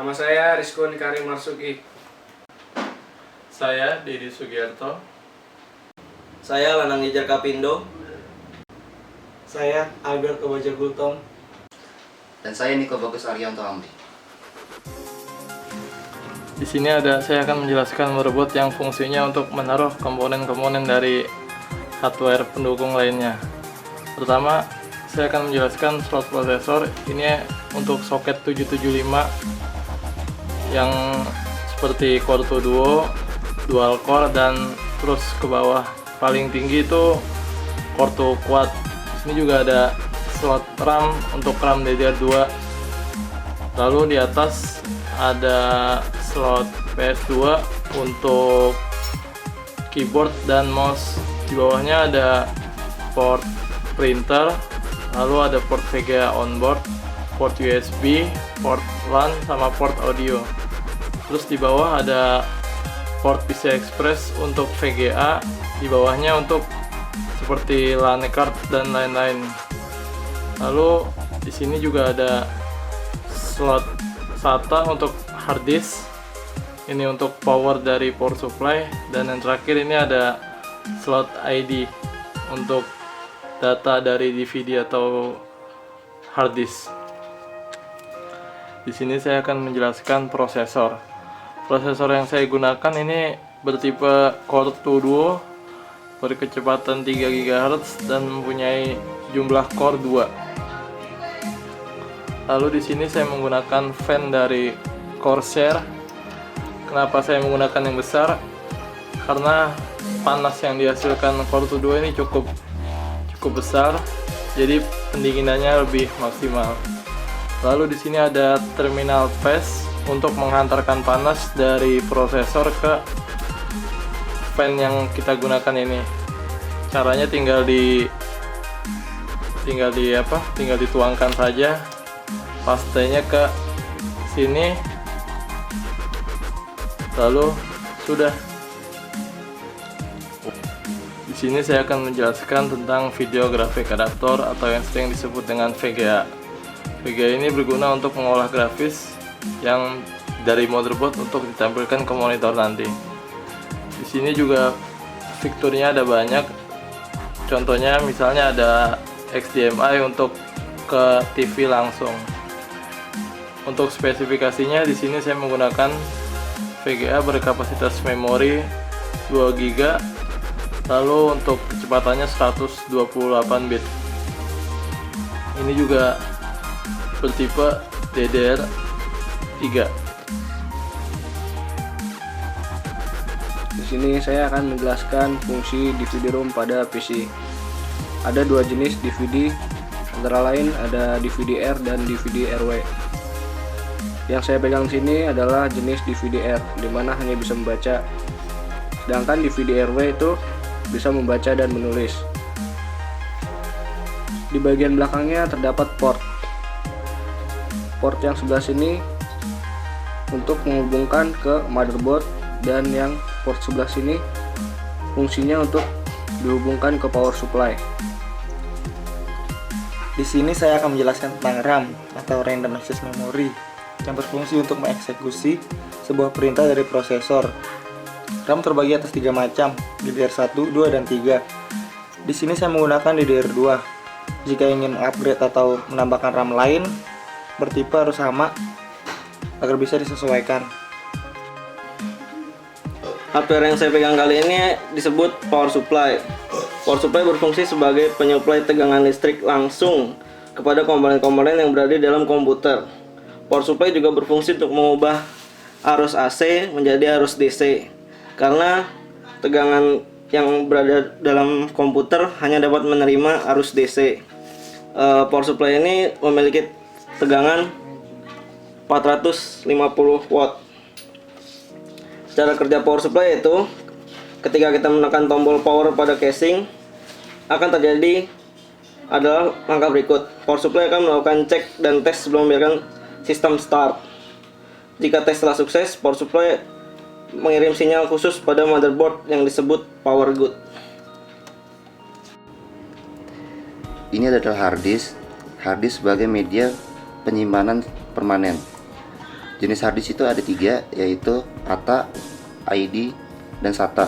Nama saya Rizkun Karim Marsuki. Saya Didi Sugiarto. Saya Lanang Ijar Kapindo. Saya Albert Obajar Gultom. Dan saya Niko Bagus Arianto Amri. Di sini saya akan menjelaskan motherboard yang fungsinya untuk menaruh komponen-komponen dari hardware pendukung lainnya. Pertama, saya akan menjelaskan slot prosesor. Ini untuk soket 775 yang seperti Core 2 Duo, dual core, dan terus ke bawah paling tinggi itu Core 2 Quad. Di sini juga ada slot RAM untuk RAM DDR2. Lalu di atas ada slot PS2 untuk keyboard dan mouse. Di bawahnya ada port printer, lalu ada port VGA onboard, port USB, port LAN, sama port audio. Terus di bawah ada port PCI Express untuk VGA, di bawahnya untuk seperti LAN card dan lain-lain. Lalu di sini juga ada slot SATA untuk hard disk. Ini untuk power dari power supply, dan yang terakhir ini ada slot ID untuk data dari DVD atau hard disk. Di sini saya akan menjelaskan prosesor. Prosesor yang saya gunakan ini bertipe Core 2 Duo berkecepatan 3 GHz dan mempunyai jumlah core 2. Lalu di sini saya menggunakan fan dari Corsair. Kenapa saya menggunakan yang besar? Karena panas yang dihasilkan Core 2 Duo ini cukup besar, jadi pendinginannya lebih maksimal. Lalu di sini ada terminal fast untuk menghantarkan panas dari prosesor ke fan yang kita gunakan ini. Caranya tinggal dituangkan saja pastanya ke sini, lalu sudah. Di sini saya akan menjelaskan tentang video graphic adaptor atau yang sering disebut dengan VGA. VGA ini berguna untuk mengolah grafis yang dari motherboard untuk ditampilkan ke monitor nanti. Di sini juga fiturnya ada banyak. Contohnya misalnya ada HDMI untuk ke TV langsung. Untuk spesifikasinya di sini saya menggunakan VGA berkapasitas memori 2 GB, lalu untuk kecepatannya 128 bit. Ini juga bertipe DDR3. Di sini saya akan menjelaskan fungsi DVD-ROM pada PC. Ada dua jenis DVD, antara lain ada DVD-R dan DVD-RW. Yang saya pegang sini adalah jenis DVD-R, di mana hanya bisa membaca. Sedangkan DVD-RW itu bisa membaca dan menulis. Di bagian belakangnya terdapat port. Port yang sebelah sini untuk menghubungkan ke motherboard, dan yang port sebelah sini fungsinya untuk dihubungkan ke power supply. Di sini saya akan menjelaskan tentang RAM atau Random Access Memory yang berfungsi untuk mengeksekusi sebuah perintah dari prosesor. RAM terbagi atas 3 macam, DDR1, 2, dan 3. Di sini saya menggunakan DDR2. Jika ingin upgrade atau menambahkan RAM lain, bertipe harus sama agar bisa disesuaikan. Hardware yang saya pegang kali ini disebut power supply. Power supply berfungsi sebagai penyuplai tegangan listrik langsung kepada komponen-komponen yang berada di dalam komputer. Power supply juga berfungsi untuk mengubah arus AC menjadi arus DC, karena tegangan yang berada dalam komputer hanya dapat menerima arus DC. Power supply ini memiliki tegangan 450 watt. Cara kerja power supply itu, ketika kita menekan tombol power pada casing, akan terjadi adalah langkah berikut. Power supply akan melakukan cek dan tes sebelum membiarkan sistem start. Jika tes telah sukses, power supply mengirim sinyal khusus pada motherboard yang disebut power good. Ini adalah hard disk sebagai media penyimpanan permanen. Jenis hard disk itu ada 3, yaitu ATA, ID, dan SATA.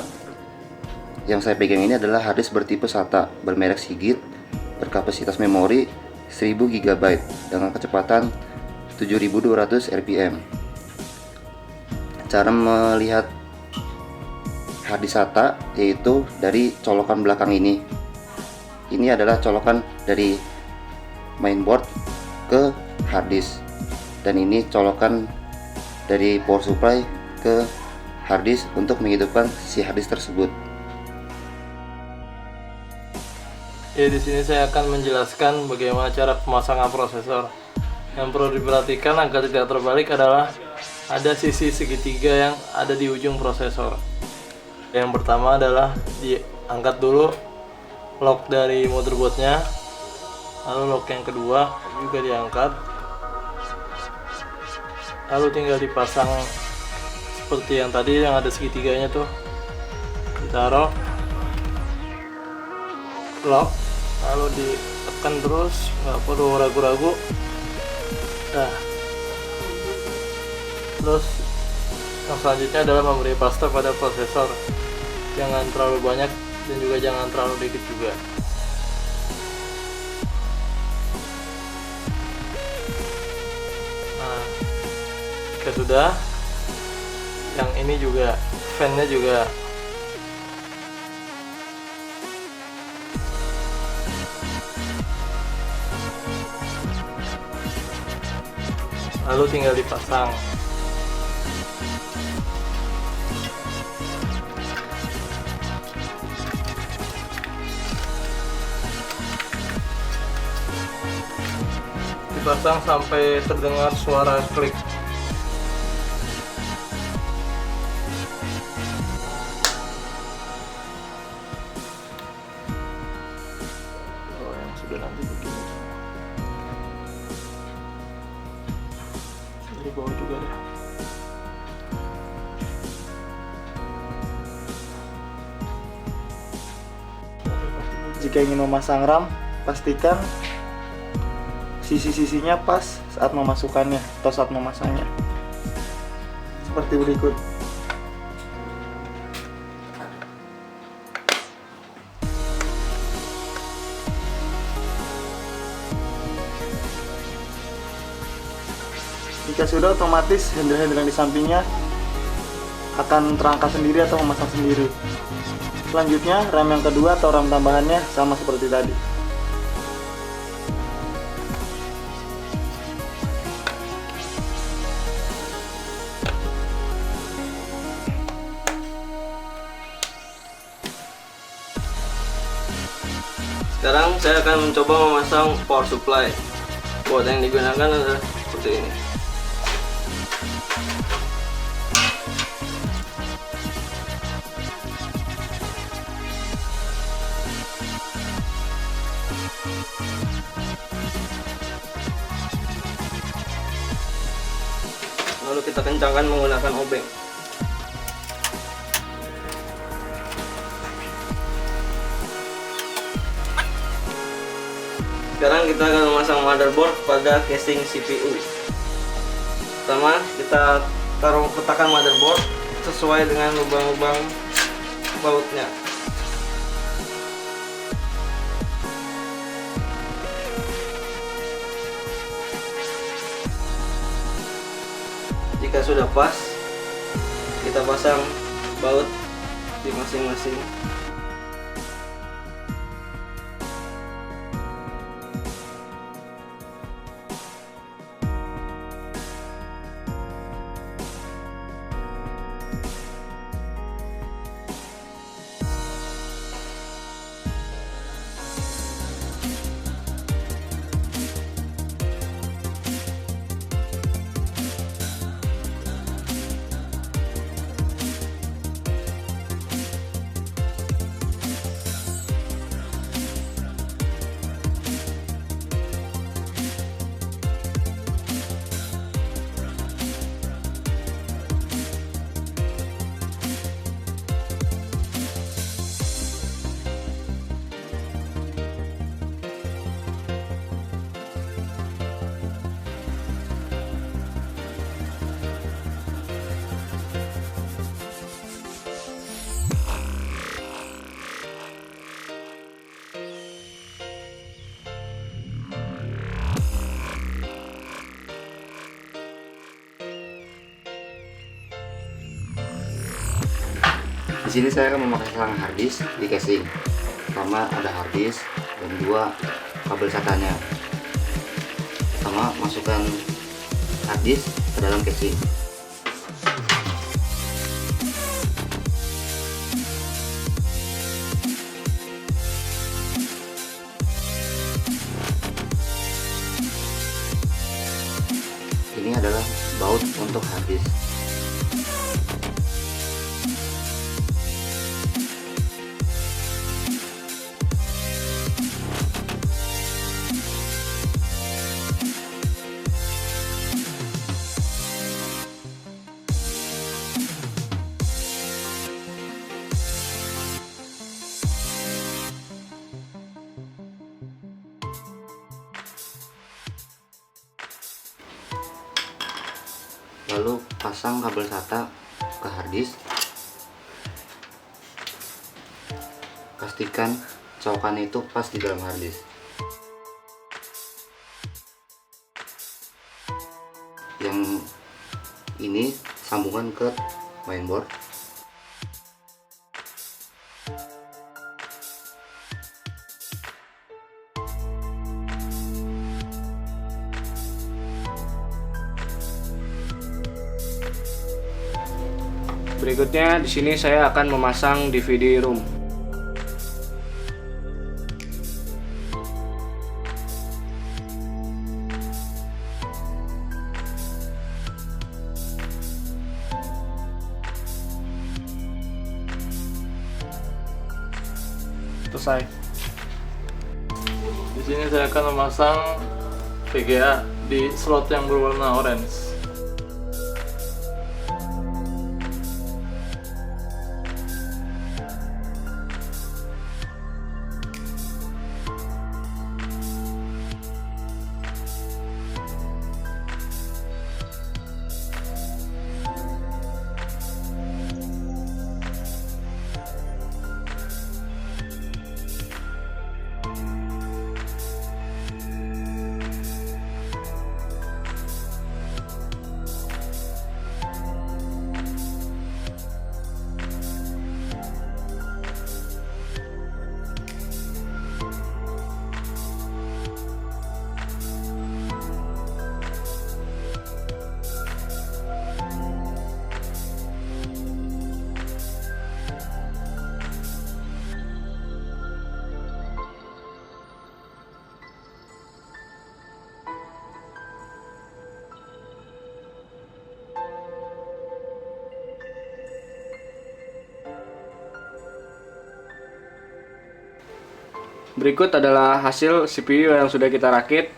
Yang saya pegang ini adalah hard disk bertipe SATA, bermerek Seagate, berkapasitas memori 1000 GB dengan kecepatan 7200 rpm. Cara melihat hard disk SATA yaitu dari colokan belakang ini. Ini adalah colokan dari mainboard ke hard disk, dan ini colokan dari power supply ke hard disk untuk menghidupkan si hard disk tersebut. Ya, di sini saya akan menjelaskan bagaimana cara pemasangan prosesor. Yang perlu diperhatikan agar tidak terbalik adalah ada sisi segitiga yang ada di ujung prosesor. Yang pertama adalah diangkat dulu lock dari motherboardnya, lalu lock yang kedua juga diangkat, lalu tinggal dipasang seperti yang tadi yang ada segitiganya tuh, ditaruh lock, lalu ditekan terus, nggak perlu ragu-ragu. Nah, terus yang selanjutnya adalah memberi pasta pada prosesor. Jangan terlalu banyak dan juga jangan terlalu dikit juga. Nah, jika sudah, yang ini juga fan-nya juga lalu tinggal dipasang. Dipasang sampai terdengar suara klik. Oh, yang sudah nanti begini. Dari bawah juga deh. Jika ingin memasang RAM, pastikan sisi-sisinya pas saat memasukkannya atau saat memasangnya. Seperti berikut. Jika sudah, otomatis handle-handle yang di sampingnya akan terangkat sendiri atau memasang sendiri. Selanjutnya, RAM yang kedua atau RAM tambahannya sama seperti tadi. Sekarang saya akan mencoba memasang power supply. Buat yang digunakan adalah seperti ini. Lalu kita kencangkan menggunakan obeng. Sekarang kita akan memasang motherboard pada casing CPU. Pertama, kita letakkan motherboard sesuai dengan lubang-lubang bautnya. Jika sudah pas, kita pasang baut di masing-masing. Di sini saya akan memasang hard disk di casing. Pertama ada hard disk dan 2 kabel SATA-nya. Pertama masukkan hard disk ke dalam casing. Ini adalah baut untuk hard disk. Lalu pasang kabel SATA ke hard disk. Pastikan colokannya itu pas di dalam hard disk. Yang ini sambungan ke mainboard. Berikutnya di sini saya akan memasang DVD room. Selesai. Di sini saya akan memasang VGA di slot yang berwarna orange. Berikut adalah hasil CPU yang sudah kita rakit.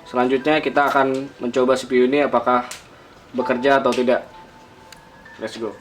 Selanjutnya kita akan mencoba CPU ini apakah bekerja atau tidak. Let's go.